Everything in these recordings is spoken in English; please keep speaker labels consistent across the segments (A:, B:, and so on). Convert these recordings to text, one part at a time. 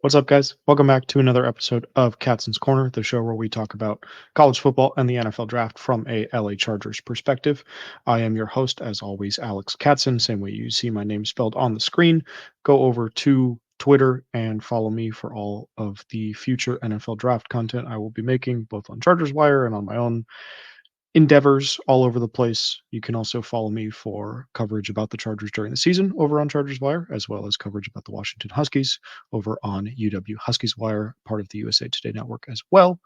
A: What's up, guys? Welcome back to another episode of Katson's Corner, the show where we talk about college football and the NFL draft from a LA Chargers perspective. I am your host, as always, Alex Katson. Same way you see my name spelled on the screen. Go over to Twitter and follow me for all of the future NFL draft content I will be making, both on Chargers Wire and on my own endeavors all over the place. You can also follow me for coverage about the Chargers during the season over on Chargers Wire, as well as coverage about the Washington Huskies over on UW Huskies Wire, part of the USA Today network as well.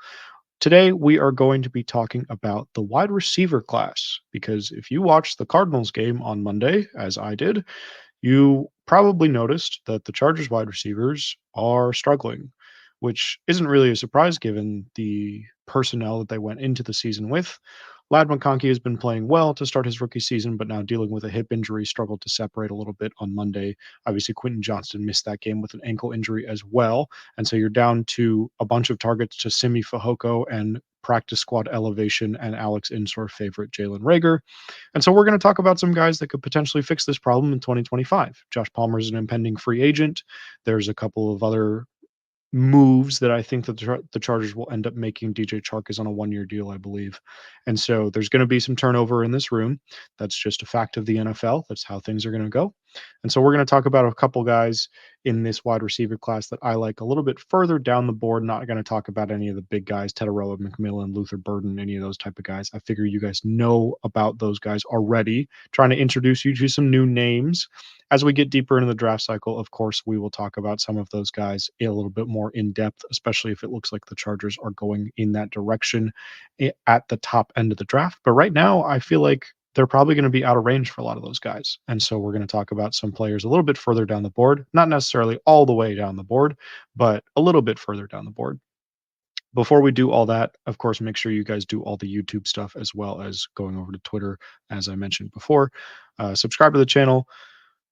A: Today, we are going to be talking about the wide receiver class, because if you watched the Cardinals game on Monday, as I did, you probably noticed that the Chargers wide receivers are struggling, which isn't really a surprise given the personnel that they went into the season with. Lad McConkey has been playing well to start his rookie season, but now dealing with a hip injury, struggled to separate a little bit on Monday. Obviously, Quentin Johnston missed that game with an ankle injury as well. And so you're down to a bunch of targets to Simi Fehoko and practice squad elevation and Alex Insor favorite Jalen Rager. And so we're going to talk about some guys that could potentially fix this problem in 2025. Josh Palmer is an impending free agent. There's a couple of other moves that I think that the Chargers will end up making. DJ Chark is on a one-year deal, I believe. And so there's going to be some turnover in this room. That's just a fact of the NFL. That's how things are going to go. And so we're going to talk about a couple guys in this wide receiver class that I like a little bit further down the board. Not going to talk about any of the big guys, Tetaroa, McMillan, Luther Burden, any of those type of guys. I figure you guys know about those guys already. Trying to introduce you to some new names. As we get deeper into the draft cycle, of course, we will talk about some of those guys a little bit more in depth, especially if it looks like the Chargers are going in that direction at the top end of the draft. But right now, I feel like they're probably going to be out of range for a lot of those guys. And so we're going to talk about some players a little bit further down the board, not necessarily all the way down the board, but a little bit further down the board. Before we do all that, of course, make sure you guys do all the YouTube stuff as well as going over to Twitter, as I mentioned before. Subscribe to the channel,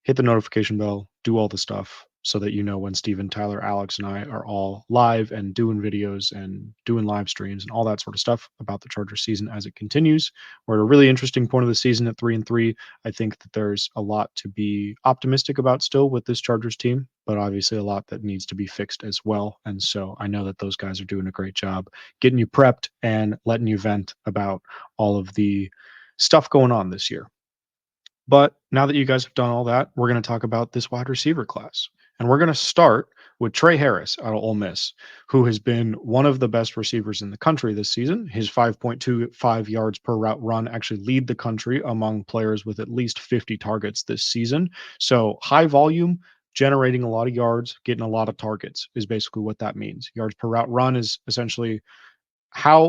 A: hit the notification bell, do all the stuff so that you know when Steven, Tyler, Alex, and I are all live and doing videos and doing live streams and all that sort of stuff about the Chargers season as it continues. We're at a really interesting point of the season at 3-3. I think that there's a lot to be optimistic about still with this Chargers team, but obviously a lot that needs to be fixed as well. And so I know that those guys are doing a great job getting you prepped and letting you vent about all of the stuff going on this year. But now that you guys have done all that, we're going to talk about this wide receiver class. And we're going to start with Trey Harris out of Ole Miss, who has been one of the best receivers in the country this season. His 5.25 yards per route run actually lead the country among players with at least 50 targets this season. So high volume, generating a lot of yards, getting a lot of targets is basically what that means. Yards per route run is essentially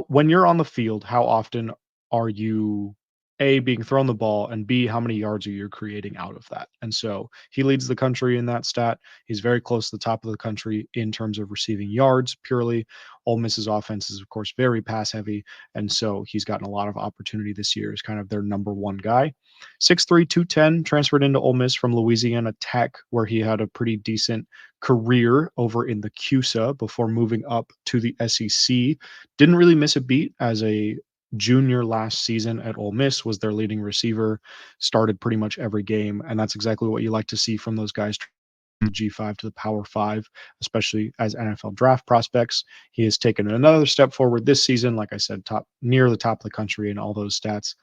A: when you're on the field, how often are you A, being thrown the ball, and B, how many yards are you creating out of that? And so he leads the country in that stat. He's very close to the top of the country in terms of receiving yards purely. Ole Miss's offense is, of course, very pass heavy. And so he's gotten a lot of opportunity this year as kind of their number one guy. 6'3, 210, transferred into Ole Miss from Louisiana Tech, where he had a pretty decent career over in the CUSA before moving up to the SEC. Didn't really miss a beat as a junior last season at Ole Miss, was their leading receiver, started pretty much every game. And that's exactly what you like to see from those guys, the G5 to the Power 5, especially as NFL draft prospects. He has taken another step forward this season. Like I said, near the top of the country in all those stats.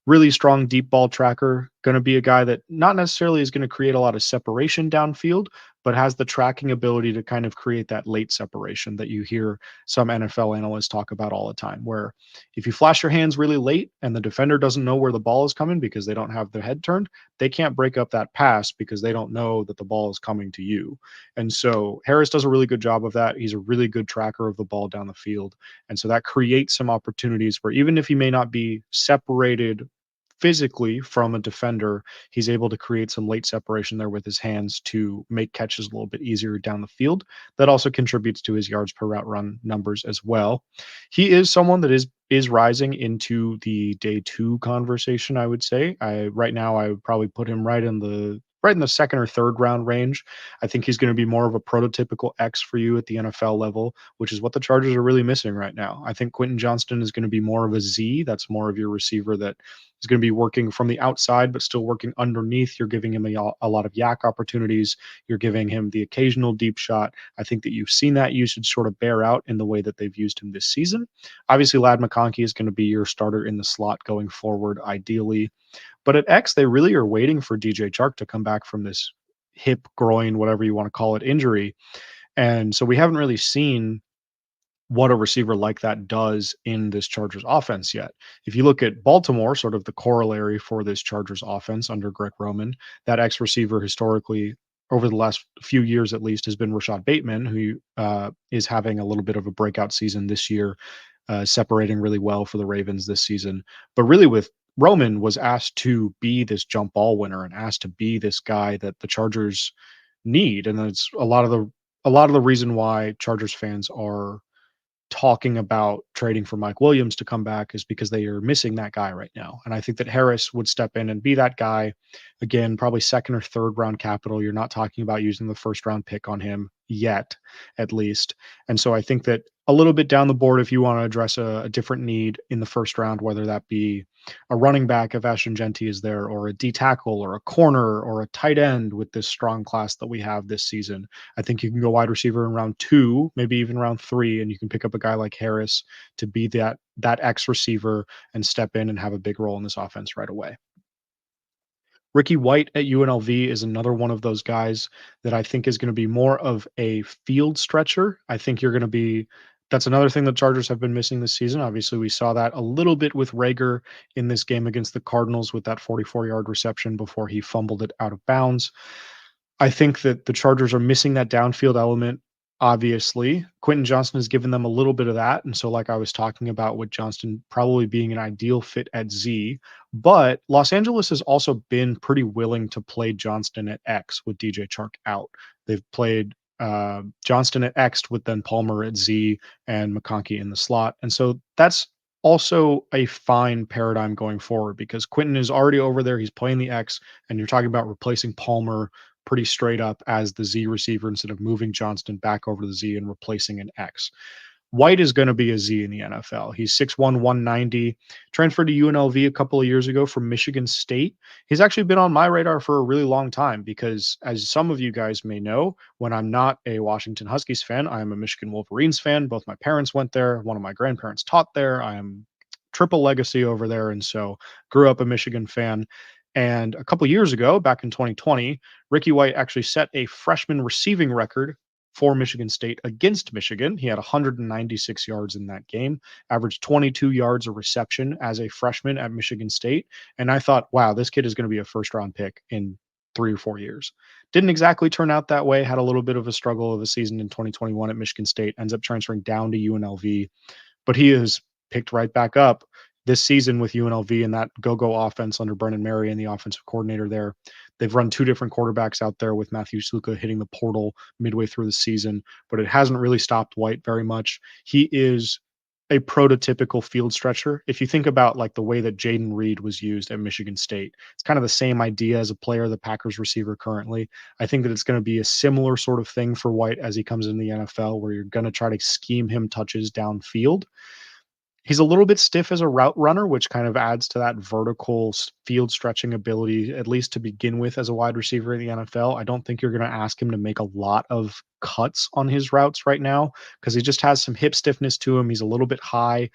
A: Really strong deep ball tracker, going to be a guy that not necessarily is going to create a lot of separation downfield, but has the tracking ability to kind of create that late separation that you hear some NFL analysts talk about all the time, where if you flash your hands really late and the defender doesn't know where the ball is coming because they don't have their head turned, they can't break up that pass because they don't know that the ball is coming to you. And so Harris does a really good job of that. He's a really good tracker of the ball down the field. And so that creates some opportunities where even if he may not be separated physically from a defender, he's able to create some late separation there with his hands to make catches a little bit easier down the field. That also contributes to his yards per route run numbers as well. He is someone that is rising into the day two conversation, I would say. Right now I would probably put him right in the second or third round range. I think he's going to be more of a prototypical X for you at the NFL level, which is what the Chargers are really missing right now. I think Quentin Johnston is going to be more of a Z. That's more of your receiver that is going to be working from the outside, but still working underneath. You're giving him a lot of yak opportunities. You're giving him the occasional deep shot. I think that you've seen that usage sort of bear out in the way that they've used him this season. Obviously, Lad McConkey is going to be your starter in the slot going forward, ideally. But at X, they really are waiting for DJ Chark to come back from this hip, groin, whatever you want to call it, injury. And so we haven't really seen what a receiver like that does in this Chargers offense yet. If you look at Baltimore, sort of the corollary for this Chargers offense under Greg Roman, that X receiver historically over the last few years at least has been Rashad Bateman, who is having a little bit of a breakout season this year, separating really well for the Ravens this season. But really, with Roman was asked to be this jump ball winner and asked to be this guy that the Chargers need, and it's a lot of the reason why Chargers fans are talking about trading for Mike Williams to come back is because they are missing that guy right now. And I think that Harris would step in and be that guy. Again, probably second or third round capital. You're not talking about using the first round pick on him yet, at least. And so I think that a little bit down the board, if you want to address a different need in the first round, whether that be a running back if Ashton Genty is there, or a D tackle, or a corner, or a tight end with this strong class that we have this season, I think you can go wide receiver in round 2, maybe even round 3, and you can pick up a guy like Harris to be that X receiver and step in and have a big role in this offense right away. Ricky White at UNLV is another one of those guys that I think is going to be more of a field stretcher. I think you're going to be that's another thing the Chargers have been missing this season. Obviously, we saw that a little bit with Rager in this game against the Cardinals with that 44-yard reception before he fumbled it out of bounds. I think that the Chargers are missing that downfield element. Obviously, Quentin Johnston has given them a little bit of that. And so, like I was talking about with Johnston probably being an ideal fit at Z, but Los Angeles has also been pretty willing to play Johnston at X with DJ Chark out. They've played Johnston at X with then Palmer at Z and McConkey in the slot. And so that's also a fine paradigm going forward because Quentin is already over there. He's playing the X, and you're talking about replacing Palmer pretty straight up as the Z receiver instead of moving Johnston back over to the Z and replacing an X. White is going to be a Z in the NFL. He's 6'1", 190, transferred to UNLV a couple of years ago from Michigan State. He's actually been on my radar for a really long time because, as some of you guys may know, when I'm not a Washington Huskies fan, I am a Michigan Wolverines fan. Both my parents went there. One of my grandparents taught there. I am triple legacy over there. And so grew up a Michigan fan. And a couple years ago, back in 2020, Ricky White actually set a freshman receiving record for Michigan State against Michigan. He had 196 yards in that game, averaged 22 yards a reception as a freshman at Michigan State. And I thought, wow, this kid is going to be a first round pick in 3 or 4 years. Didn't exactly turn out that way. Had a little bit of a struggle of a season in 2021 at Michigan State, ends up transferring down to UNLV, but he is picked right back up this season with UNLV and that go-go offense under Brennan Mary and the offensive coordinator there. They've run two different quarterbacks out there with Matthew Sluka hitting the portal midway through the season, but it hasn't really stopped White very much. He is a prototypical field stretcher. If you think about like the way that Jaden Reed was used at Michigan State, it's kind of the same idea as a player, the Packers receiver currently. I think that it's going to be a similar sort of thing for White as he comes in the NFL, where you're going to try to scheme him touches downfield. He's a little bit stiff as a route runner, which kind of adds to that vertical field stretching ability, at least to begin with, as a wide receiver in the NFL. I don't think you're going to ask him to make a lot of cuts on his routes right now because he just has some hip stiffness to him. He's a little bit high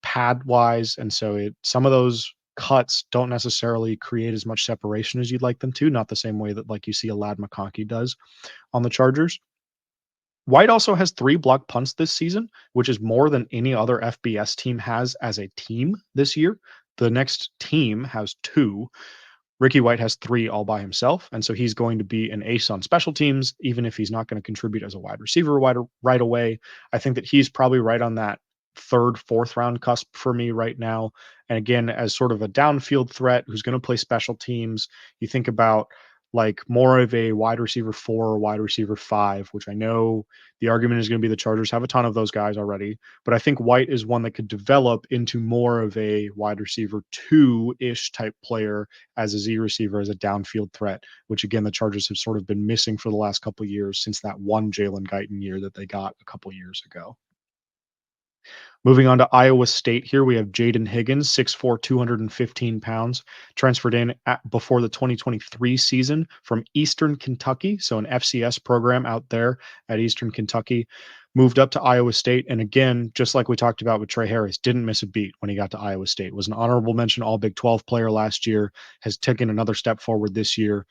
A: pad wise. And so some of those cuts don't necessarily create as much separation as you'd like them to, not the same way that like you see a Lad McConkey does on the Chargers. White also has 3 block punts this season, which is more than any other FBS team has as a team this year. The next team has 2. Ricky White has 3 all by himself. And so he's going to be an ace on special teams, even if he's not going to contribute as a wide receiver right away. I think that he's probably right on that 3rd, 4th round cusp for me right now. And again, as sort of a downfield threat who's going to play special teams, you think about like more of a wide receiver 4 or wide receiver 5, which I know the argument is going to be the Chargers have a ton of those guys already, but I think White is one that could develop into more of a wide receiver 2-ish type player as a Z receiver, as a downfield threat, which again, the Chargers have sort of been missing for the last couple of years since that one Jalen Guyton year that they got a couple years ago. Moving on to Iowa State here, we have Jaden Higgins, 6'4", 215 pounds, transferred in before the 2023 season from Eastern Kentucky, so an FCS program out there at Eastern Kentucky. Moved up to Iowa State, and again, just like we talked about with Trey Harris, didn't miss a beat when he got to Iowa State. Was an honorable mention All Big 12 player last year, has taken another step forward this year.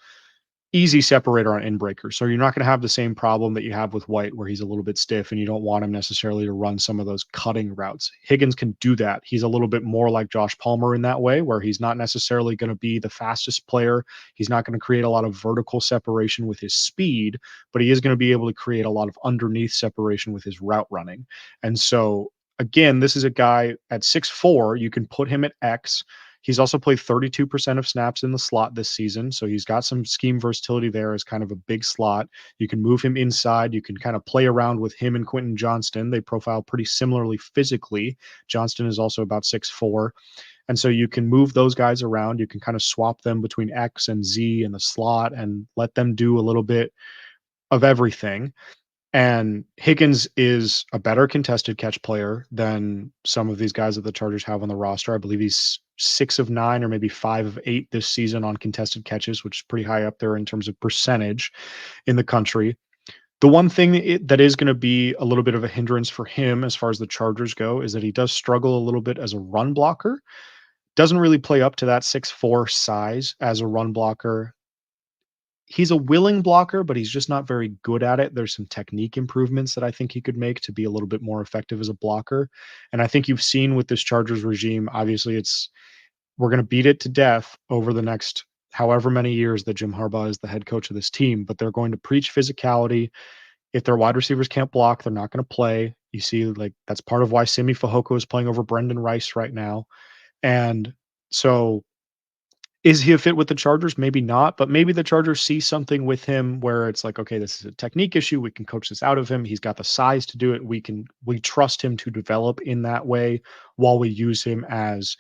A: Easy separator on inbreaker. So you're not going to have the same problem that you have with White, where he's a little bit stiff and you don't want him necessarily to run some of those cutting routes. Higgins can do that. He's a little bit more like Josh Palmer in that way, where he's not necessarily going to be the fastest player. He's not going to create a lot of vertical separation with his speed, but he is going to be able to create a lot of underneath separation with his route running. And so, again, this is a guy at 6'4", you can put him at X. He's also played 32% of snaps in the slot this season, so he's got some scheme versatility there as kind of a big slot. You can move him inside. You can kind of play around with him and Quentin Johnston. They profile pretty similarly physically. Johnston is also about 6'4", and so you can move those guys around. You can kind of swap them between X and Z in the slot and let them do a little bit of everything. And Higgins is a better contested catch player than some of these guys that the Chargers have on the roster. I believe he's 6 of 9 or maybe 5 of 8 this season on contested catches, which is pretty high up there in terms of percentage in the country. The one thing that is going to be a little bit of a hindrance for him as far as the Chargers go is that he does struggle a little bit as a run blocker. Doesn't really play up to that 6'4" size as a run blocker. He's a willing blocker, but he's just not very good at it. There's some technique improvements that I think he could make to be a little bit more effective as a blocker. And I think you've seen with this Chargers regime, obviously we're going to beat it to death over the next however many years that Jim Harbaugh is the head coach of this team, but they're going to preach physicality. If their wide receivers can't block, they're not going to play. You see, like that's part of why Simi Fehoko is playing over Brendan Rice right now. And so is he a fit with the Chargers? Maybe not, but maybe the Chargers see something with him where it's like, okay, this is a technique issue. We can coach this out of him. He's got the size to do it. We trust him to develop in that way while we use him as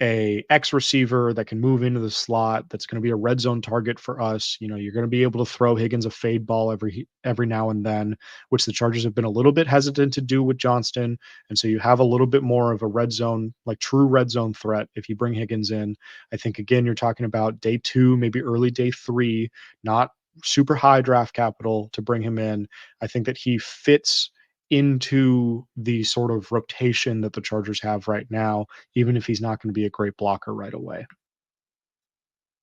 A: a X receiver that can move into the slot. That's going to be a red zone target for us. You know, you're going to be able to throw Higgins a fade ball every now and then, which the Chargers have been a little bit hesitant to do with Johnston. And so you have a little bit more of a red zone, like true red zone threat if you bring Higgins in. I think again, you're talking about day 2, maybe early day 3, not super high draft capital to bring him in. I think that he fits into the sort of rotation that the Chargers have right now, even if he's not going to be a great blocker right away.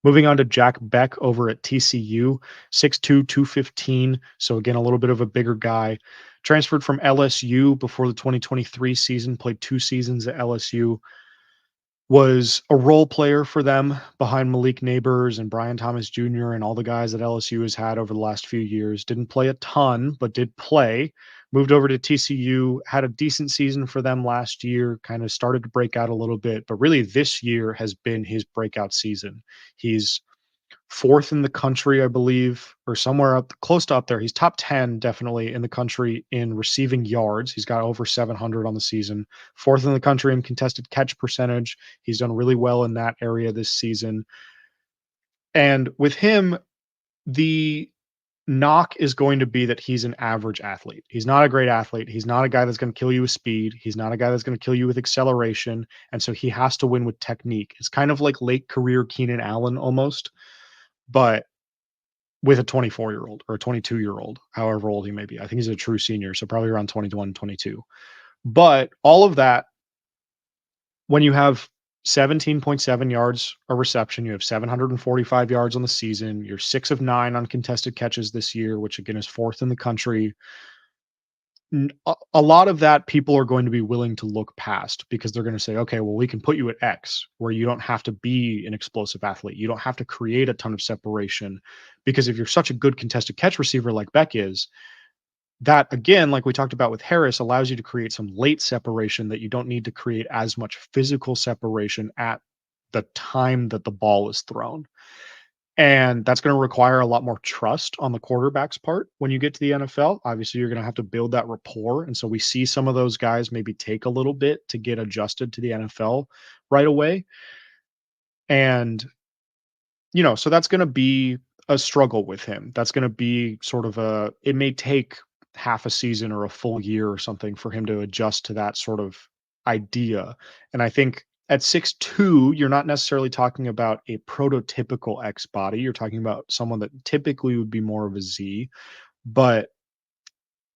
A: Moving on to Jack Bech over at TCU, 6'2", 215. So again, a little bit of a bigger guy. Transferred from LSU before the 2023 season, played 2 seasons at LSU. Was a role player for them behind Malik Neighbors and Brian Thomas Jr. and all the guys that LSU has had over the last few years. Didn't play a ton, but did play. Moved over to TCU, had a decent season for them last year, kind of started to break out a little bit, but really this year has been his breakout season. He's 4th in the country, I believe, or somewhere up close to up there. He's top 10 definitely in the country in receiving yards. He's got over 700 on the season. 4th in the country in contested catch percentage. He's done really well in that area this season. And with him, the knock is going to be that he's an average athlete. He's not a great athlete. He's not a guy that's going to kill you with speed. He's not a guy that's going to kill you with acceleration. And so he has to win with technique. It's kind of like late career Keenan Allen almost, but with a 24-year-old or a 22-year-old, however old he may be. I think he's a true senior, so probably around 21, 22. But all of that, when you have 17.7 yards a reception, you have 745 yards on the season, you're 6 of 9 on contested catches this year, which again is 4th in the country. A lot of that people are going to be willing to look past because they're going to say, okay, well, we can put you at X where you don't have to be an explosive athlete. You don't have to create a ton of separation because if you're such a good contested catch receiver like Bech is, that again, like we talked about with Harris, allows you to create some late separation that you don't need to create as much physical separation at the time that the ball is thrown. And that's going to require a lot more trust on the quarterback's part when you get to the NFL. Obviously, you're going to have to build that rapport. And so we see some of those guys maybe take a little bit to get adjusted to the NFL right away. And, you know, so that's going to be a struggle with him. That's going to be sort of it may take half a season or a full year or something for him to adjust to that sort of idea. And I think at 6'2", you're not necessarily talking about a prototypical X body. You're talking about someone that typically would be more of a Z, but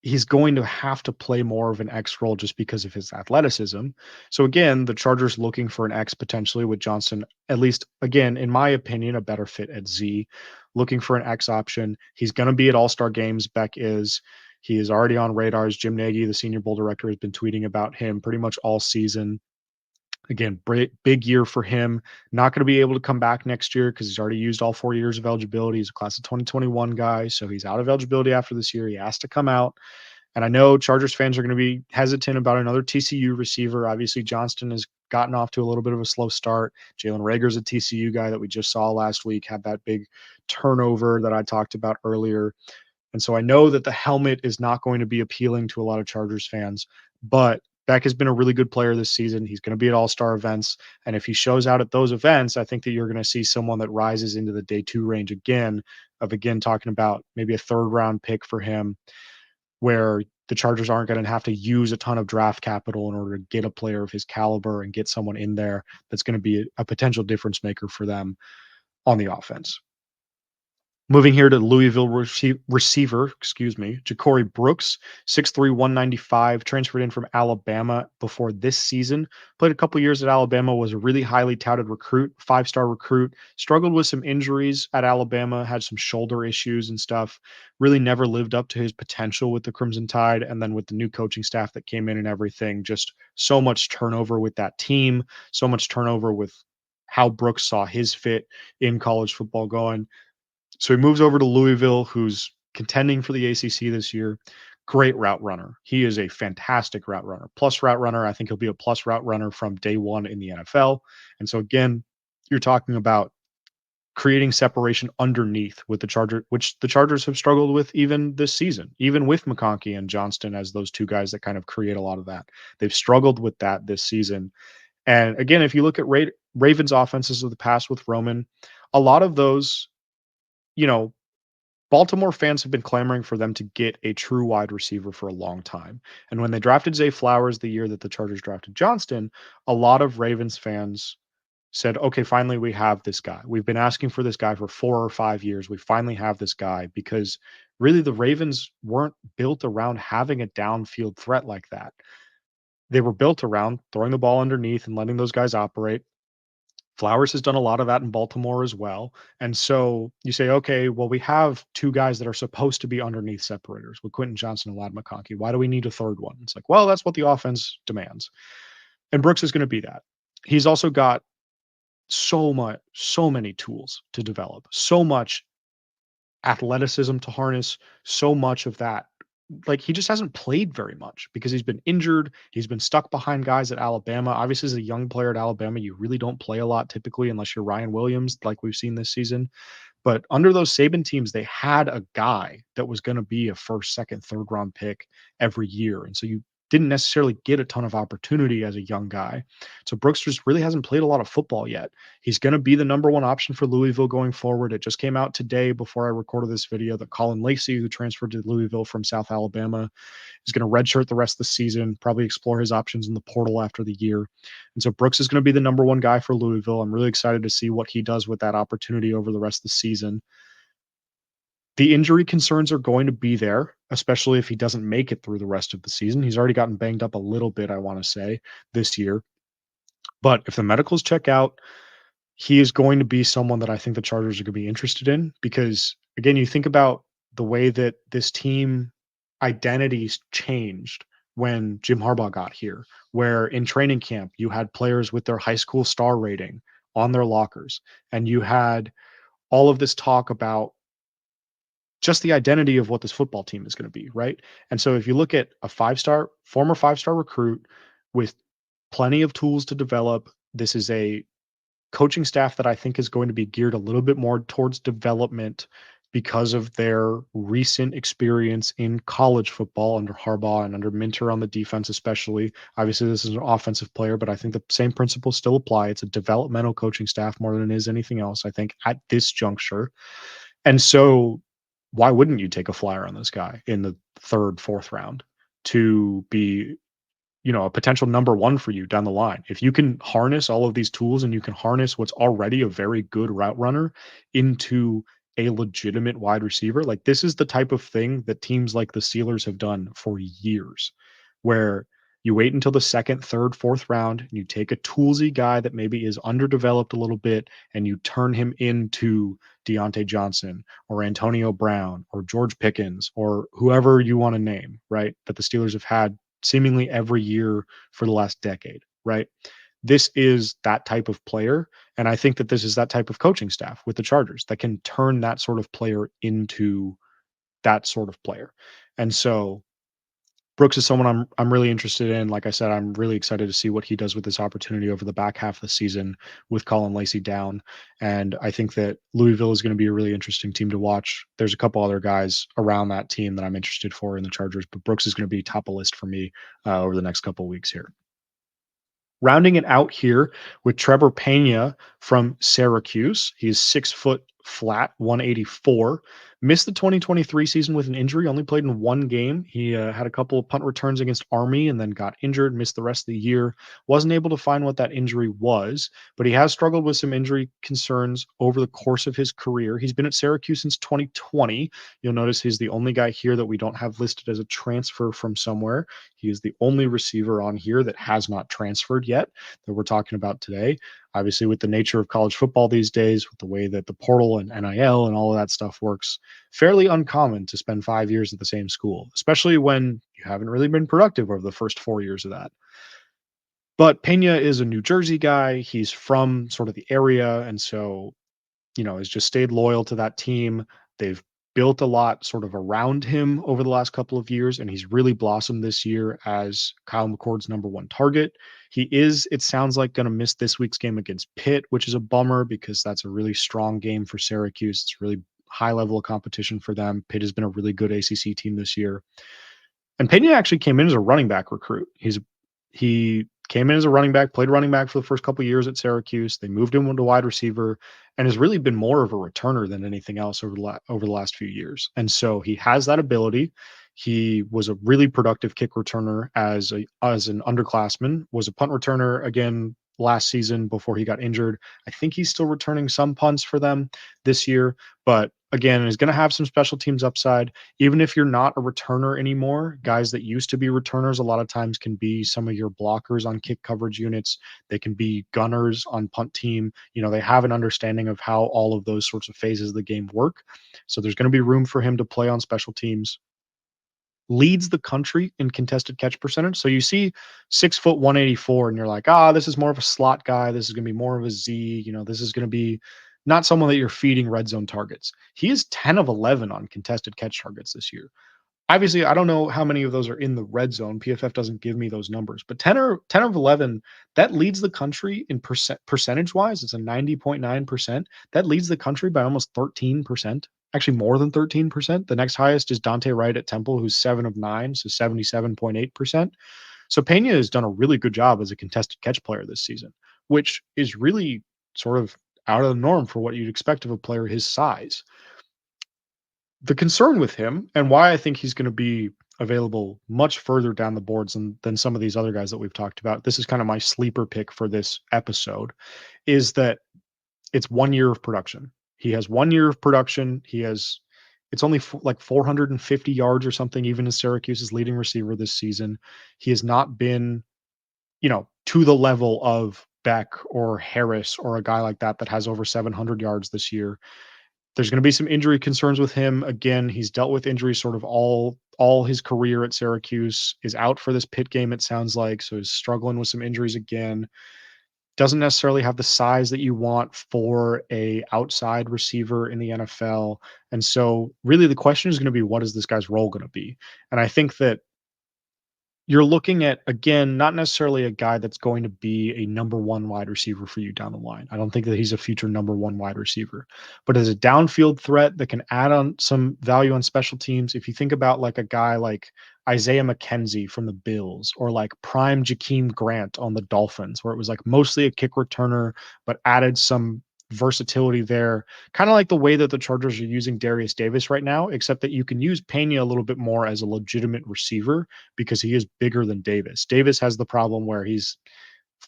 A: he's going to have to play more of an X role just because of his athleticism. So again, the Chargers looking for an X potentially with Johnson, at least again, in my opinion, a better fit at Z, looking for an X option. He's going to be at All-Star games. Bech is. He is already on radars. Jim Nagy, the Senior Bowl director, has been tweeting about him pretty much all season. Again, big year for him. Not going to be able to come back next year because he's already used all 4 years of eligibility. He's a class of 2021 guy, so he's out of eligibility after this year. He has to come out. And I know Chargers fans are going to be hesitant about another TCU receiver. Obviously, Johnston has gotten off to a little bit of a slow start. Jalen Rager's a TCU guy that we just saw last week, had that big turnover that I talked about earlier. And so I know that the helmet is not going to be appealing to a lot of Chargers fans, but Beck has been a really good player this season. He's going to be at all-star events. And if he shows out at those events, I think that you're going to see someone that rises into the day two range again, of again talking about maybe a third round pick for him, where the Chargers aren't going to have to use a ton of draft capital in order to get a player of his caliber and get someone in there that's going to be a potential difference maker for them on the offense. Moving here to Louisville receiver, Ja'Cory Brooks, 6'3", 195, transferred in from Alabama before this season. Played a couple years at Alabama, was a really highly touted recruit, five-star recruit. Struggled with some injuries at Alabama, had some shoulder issues and stuff. Really never lived up to his potential with the Crimson Tide. And then with the new coaching staff that came in and everything, just so much turnover with that team, so much turnover with how Brooks saw his fit in college football going. So he moves over to Louisville, who's contending for the ACC this year. Great route runner. He is a fantastic route runner. Plus route runner. I think he'll be a plus route runner from day one in the NFL. And so again, you're talking about creating separation underneath with the Chargers, which the Chargers have struggled with even this season, even with McConkey and Johnston as those two guys that kind of create a lot of that. They've struggled with that this season. And again, if you look at Ravens offenses of the past with Roman, a lot of those, you know, Baltimore fans have been clamoring for them to get a true wide receiver for a long time. And when they drafted Zay Flowers the year that the Chargers drafted Johnston, a lot of Ravens fans said, okay, finally we have this guy. We've been asking for this guy for 4 or 5 years. We finally have this guy, because really the Ravens weren't built around having a downfield threat like that. They were built around throwing the ball underneath and letting those guys operate. Flowers has done a lot of that in Baltimore as well. And so you say, okay, well, we have two guys that are supposed to be underneath separators with Quentin Johnson and Ladd McConkey. Why do we need a third one? It's like, well, that's what the offense demands. And Brooks is going to be that. He's also got so many tools to develop, so much athleticism to harness, so much of that. Like, he just hasn't played very much because he's been injured. He's been stuck behind guys at Alabama. Obviously, as a young player at Alabama, you really don't play a lot typically unless you're Ryan Williams, like we've seen this season. But under those Saban teams, they had a guy that was going to be a first, second, third round pick every year. And so you didn't necessarily get a ton of opportunity as a young guy. So Brooks just really hasn't played a lot of football yet. He's going to be the number one option for Louisville going forward. It just came out today before I recorded this video that Colin Lacey, who transferred to Louisville from South Alabama, is going to redshirt the rest of the season, probably explore his options in the portal after the year. And so Brooks is going to be the number one guy for Louisville. I'm really excited to see what he does with that opportunity over the rest of the season. The injury concerns are going to be there, especially if he doesn't make it through the rest of the season. He's already gotten banged up a little bit, I want to say, this year. But if the medicals check out, he is going to be someone that I think the Chargers are going to be interested in, because, again, you think about the way that this team identities changed when Jim Harbaugh got here, where in training camp you had players with their high school star rating on their lockers, and you had all of this talk about just the identity of what this football team is going to be, right? And so if you look at a former five-star recruit with plenty of tools to develop, this is a coaching staff that I think is going to be geared a little bit more towards development because of their recent experience in college football under Harbaugh and under Minter on the defense, especially. Obviously, this is an offensive player, but I think the same principles still apply. It's a developmental coaching staff more than it is anything else, I think, at this juncture. And so why wouldn't you take a flyer on this guy in the third, fourth round to be a potential number one for you down the line. If you can harness all of these tools and you can harness what's already a very good route runner into a legitimate wide receiver, like this is the type of thing that teams like the Steelers have done for years, where you wait until the second, third, fourth round, and you take a toolsy guy that maybe is underdeveloped a little bit, and you turn him into Deontay Johnson or Antonio Brown or George Pickens or whoever you want to name, right? That the Steelers have had seemingly every year for the last decade, right? This is that type of player. And I think that this is that type of coaching staff with the Chargers that can turn that sort of player into that sort of player. And so Brooks is someone I'm really interested in. Like I said, I'm really excited to see what he does with this opportunity over the back half of the season with Colin Lacey down. And I think that Louisville is going to be a really interesting team to watch. There's a couple other guys around that team that I'm interested for in the Chargers, but Brooks is going to be top of list for me over the next couple of weeks here. Rounding it out here with Trebor Peña from Syracuse. He's 6 foot flat, 184. Missed the 2023 season with an injury, only played in one game. He had a couple of punt returns against Army and then got injured, missed the rest of the year. Wasn't able to find what that injury was, but he has struggled with some injury concerns over the course of his career. He's been at Syracuse since 2020. You'll notice he's the only guy here that we don't have listed as a transfer from somewhere. He is the only receiver on here that has not transferred yet that we're talking about today. Obviously, with the nature of college football these days, with the way that the portal and NIL and all of that stuff works, fairly uncommon to spend 5 years at the same school, especially when you haven't really been productive over the first 4 years of that. But Pena is a New Jersey guy. He's from sort of the area. And so has just stayed loyal to that team. They've built a lot sort of around him over the last couple of years, and he's really blossomed this year as Kyle McCord's number one target. He is, it sounds like, going to miss this week's game against Pitt, which is a bummer because that's a really strong game for Syracuse. It's really high level of competition for them. Pitt has been a really good ACC team this year. And Pena actually came in as a running back recruit. He came in as a running back, played running back for the first couple of years at Syracuse. They moved him into wide receiver, and has really been more of a returner than anything else over the last few years. And so he has that ability. He was a really productive kick returner as an underclassman. Was a punt returner again last season before he got injured. I think he's still returning some punts for them this year, but again, is going to have some special teams upside. Even if you're not a returner anymore, guys that used to be returners a lot of times can be some of your blockers on kick coverage units. They can be gunners on punt team. They have an understanding of how all of those sorts of phases of the game work. So there's going to be room for him to play on special teams. Leads the country in contested catch percentage. So you see 6 foot 184, and you're like, this is more of a slot guy. This is going to be more of a Z. This is going to be not someone that you're feeding red zone targets. He is 10 of 11 on contested catch targets this year. Obviously, I don't know how many of those are in the red zone. PFF doesn't give me those numbers, but 10 of 11, that leads the country in percentage wise. It's a 90.9%. That leads the country by almost 13%, actually more than 13%. The next highest is Dante Wright at Temple, who's 7 of 9, so 77.8%. So Pena has done a really good job as a contested catch player this season, which is really sort of out of the norm for what you'd expect of a player his size. The concern with him, and why I think he's going to be available much further down the boards than some of these other guys that we've talked about, this is kind of my sleeper pick for this episode, is that it's 1 year of production. He has 1 year of production. It's only like 450 yards or something, even as Syracuse's leading receiver this season. He has not been, to the level of Bech or Harris or a guy like that has over 700 yards this year. There's going to be some injury concerns with him. Again, he's dealt with injuries sort of all his career at Syracuse, is out for this Pitt game, it sounds like. So he's struggling with some injuries again. Doesn't necessarily have the size that you want for a outside receiver in the NFL. And so really the question is going to be, what is this guy's role going to be? And I think that you're looking at, again, not necessarily a guy that's going to be a number one wide receiver for you down the line. I don't think that he's a future number one wide receiver, but as a downfield threat that can add on some value on special teams. If you think about like a guy like Isaiah McKenzie from the Bills, or like prime Jakeem Grant on the Dolphins, where it was like mostly a kick returner, but added some versatility there, kind of like the way that the Chargers are using Darius Davis right now, except that you can use Pena a little bit more as a legitimate receiver because he is bigger than Davis. Davis has the problem where he's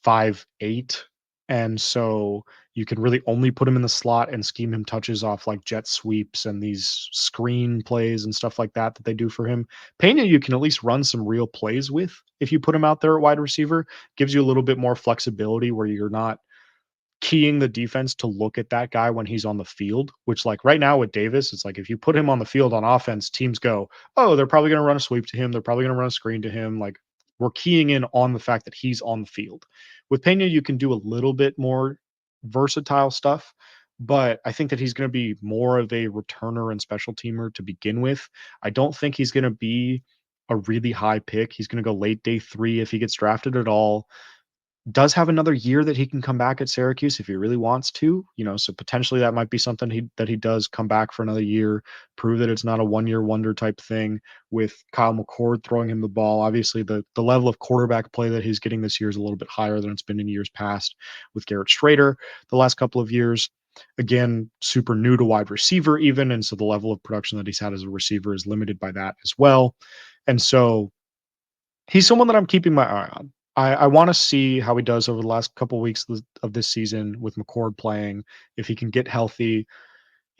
A: 5'8", and so you can really only put him in the slot and scheme him touches off like jet sweeps and these screen plays and stuff like that that they do for him. Pena, you can at least run some real plays with if you put him out there at wide receiver. Gives you a little bit more flexibility where you're not keying the defense to look at that guy when he's on the field, which like right now with Davis, it's like if you put him on the field on offense, teams go, oh, they're probably going to run a sweep to him. They're probably going to run a screen to him. Like we're keying in on the fact that he's on the field. With Pena, you can do a little bit more versatile stuff, but I think that he's going to be more of a returner and special teamer to begin with. I don't think he's going to be a really high pick. He's going to go late day 3 if he gets drafted at all. Does have another year that he can come back at Syracuse if he really wants to, so potentially that might be something he does come back for another year, prove that it's not a one-year wonder type thing with Kyle McCord throwing him the ball. Obviously, the level of quarterback play that he's getting this year is a little bit higher than it's been in years past with Garrett Schrader the last couple of years. Again, super new to wide receiver even, and so the level of production that he's had as a receiver is limited by that as well. And so he's someone that I'm keeping my eye on. I want to see how he does over the last couple of weeks of this season with McCord playing, if he can get healthy,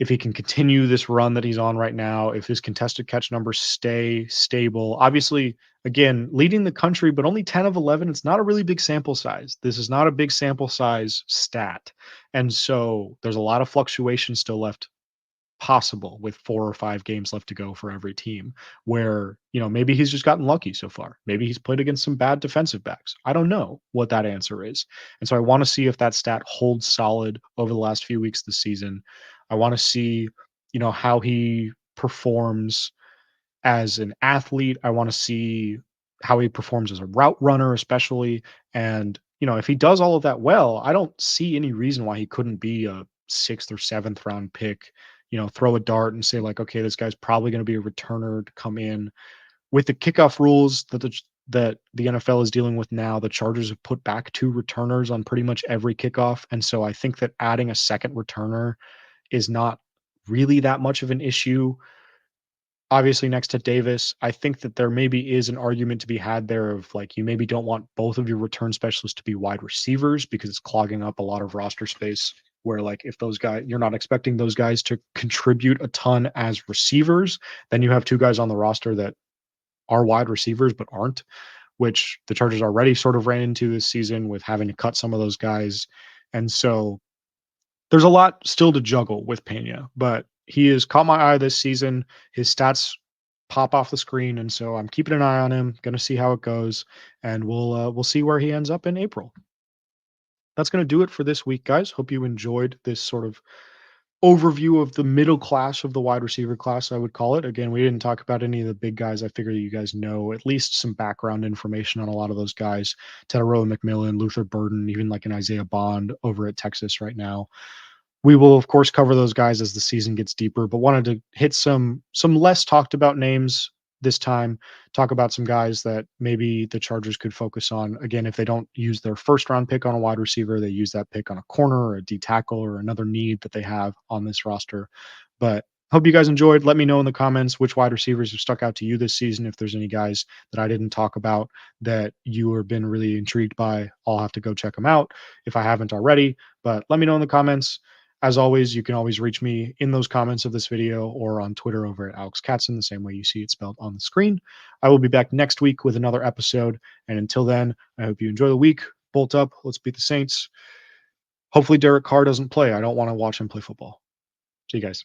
A: if he can continue this run that he's on right now, if his contested catch numbers stay stable. Obviously, again, leading the country, but only 10 of 11. It's not a really big sample size. This is not a big sample size stat. And so there's a lot of fluctuation still left possible with 4 or 5 games left to go for every team where, maybe he's just gotten lucky so far. Maybe he's played against some bad defensive backs. I don't know what that answer is. And so I want to see if that stat holds solid over the last few weeks this season. I want to see, how he performs as an athlete. I want to see how he performs as a route runner, especially. And, if he does all of that well, I don't see any reason why he couldn't be a 6th or 7th round pick, throw a dart and say, like, okay, this guy's probably going to be a returner to come in. With the kickoff rules that the NFL is dealing with now, the Chargers have put back 2 returners on pretty much every kickoff. And so I think that adding a second returner is not really that much of an issue. Obviously, next to Davis, I think that there maybe is an argument to be had there of like you maybe don't want both of your return specialists to be wide receivers because it's clogging up a lot of roster space. Where like if those guys, you're not expecting those guys to contribute a ton as receivers, then you have 2 guys on the roster that are wide receivers but aren't, which the Chargers already sort of ran into this season with having to cut some of those guys. And so there's a lot still to juggle with Pena, but he has caught my eye this season. His stats pop off the screen, and so I'm keeping an eye on him. Going to see how it goes, and we'll see where he ends up in April. That's going to do it for this week, guys. Hope you enjoyed this sort of overview of the middle class of the wide receiver class, I would call it. Again, we didn't talk about any of the big guys. I figure you guys know at least some background information on a lot of those guys. Tedero McMillan, Luther Burden, even like an Isaiah Bond over at Texas right now. We will, of course, cover those guys as the season gets deeper, but wanted to hit some less talked about names this time, talk about some guys that maybe the Chargers could focus on. Again, if they don't use their first round pick on a wide receiver, they use that pick on a corner or a D tackle or another need that they have on this roster. But hope you guys enjoyed. Let me know in the comments which wide receivers have stuck out to you this season. If there's any guys that I didn't talk about that you have been really intrigued by, I'll have to go check them out if I haven't already. But let me know in the comments. As always, you can always reach me in those comments of this video or on Twitter over at Alex Katson, the same way you see it spelled on the screen. I will be back next week with another episode. And until then, I hope you enjoy the week. Bolt up. Let's beat the Saints. Hopefully, Derek Carr doesn't play. I don't want to watch him play football. See you guys.